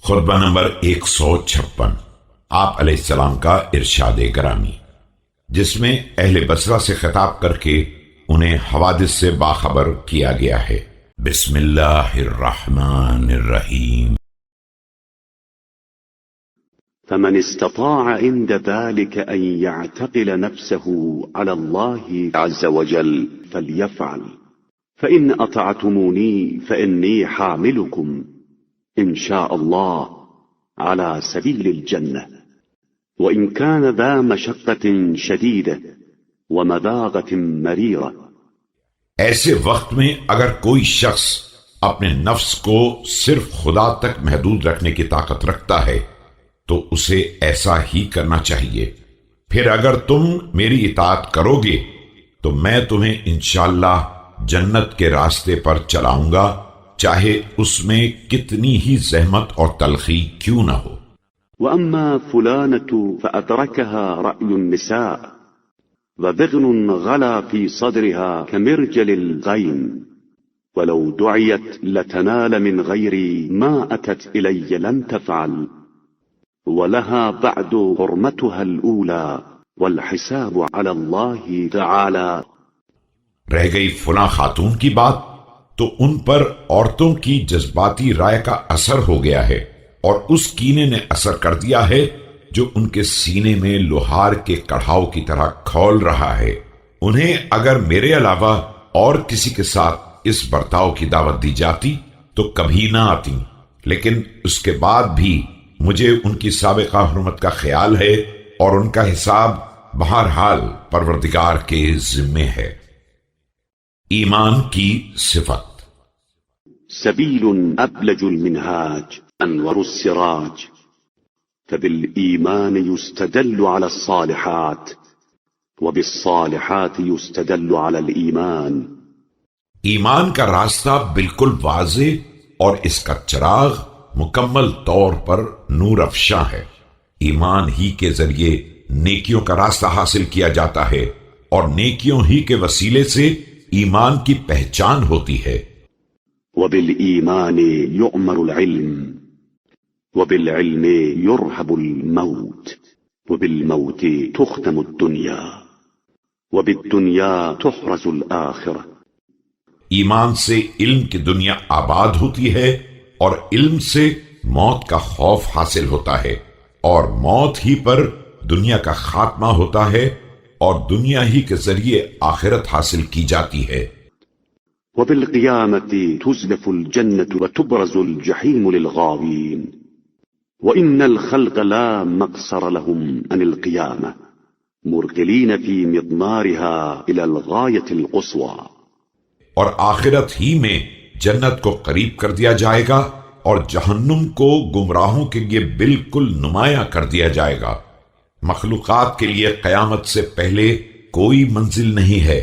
خطبہ نمبر 156 آپ علیہ السلام کا ارشاد گرامی، جس میں اہل بصرہ سے خطاب کر کے انہیں حوادث سے باخبر کیا گیا ہے۔ بسم اللہ الرحمن الرحیم۔ فمن استطاع عند ذلك أن يعتقل نفسه على الله عز وجل فليفعل، فإن أطعتموني فإني حاملكم إن شاء الله على سبيل الجنة، وإن كان ذا مشقة شديدة ومذاقة مريرة۔ ایسے وقت میں اگر کوئی شخص اپنے نفس کو صرف خدا تک محدود رکھنے کی طاقت رکھتا ہے تو اسے ایسا ہی کرنا چاہیے۔ پھر اگر تم میری اطاعت کرو گے تو میں تمہیں انشاءاللہ جنت کے راستے پر چلاؤں گا، چاہے اس میں کتنی ہی زحمت اور تلخی کیوں نہ ہو۔ وَأَمَّا فُلَانَةُ فَأَدْرَكَهَا رَأْيُ النِّسَاءِ وَذِغْنٌ غَلَا فِي صَدْرِهَا كَمِرْجَلِ الْغَيْمِ وَلَوْ دُعِيَتْ لَتَنَالَ مِنْ غَيْرِ مَا أَتَتْ إِلَيَّ لَنْ تَفْعَلْ وَلَهَا بَعْدُ حُرْمَتُهَا الْأُولَى وَالْحِسَابُ عَلَى اللَّهِ تَعَالَى۔ رہ گئی فلاں خاتون کی بات تو ان پر عورتوں کی جذباتی رائے کا اثر ہو گیا ہے، اور اس کینے نے اثر کر دیا ہے جو ان کے سینے میں لوہار کے کڑھاؤ کی طرح کھول رہا ہے۔ انہیں اگر میرے علاوہ اور کسی کے ساتھ اس برتاؤ کی دعوت دی جاتی تو کبھی نہ آتی، لیکن اس کے بعد بھی مجھے ان کی سابقہ حرمت کا خیال ہے اور ان کا حساب بہرحال پروردگار کے ذمے ہے۔ ایمان کی صفت۔ سبیل ابلج المنہاج انور السراج، فبالایمان یستدل علی الصالحات وبالصالحات یستدل علی الایمان۔ ایمان کا راستہ بالکل واضح اور اس کا چراغ مکمل طور پر نور افشاں ہے۔ ایمان ہی کے ذریعے نیکیوں کا راستہ حاصل کیا جاتا ہے، اور نیکیوں ہی کے وسیلے سے ایمان کی پہچان ہوتی ہے۔ وبالایمان یؤمر العلم وبالعلم یرہب الموت وبالموت تختم الدنیا وبالدنیا تحرز الآخرہ۔ ایمان سے علم کی دنیا آباد ہوتی ہے، اور علم سے موت کا خوف حاصل ہوتا ہے، اور موت ہی پر دنیا کا خاتمہ ہوتا ہے، اور دنیا ہی کے ذریعے آخرت حاصل کی جاتی ہے۔ وبالقیامت تزلف الجنة وتبرز الجحیم للغاوین وإن الخلق لا مقصر لهم عن القیامة مرکلین فی مضمارها إلى الغایة القصوى۔ اور آخرت ہی میں جنت کو قریب کر دیا جائے گا، اور جہنم کو گمراہوں کے لیے بالکل نمایاں کر دیا جائے گا۔ مخلوقات کے لیے قیامت سے پہلے کوئی منزل نہیں ہے،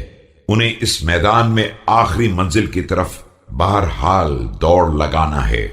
انہیں اس میدان میں آخری منزل کی طرف بہرحال دوڑ لگانا ہے۔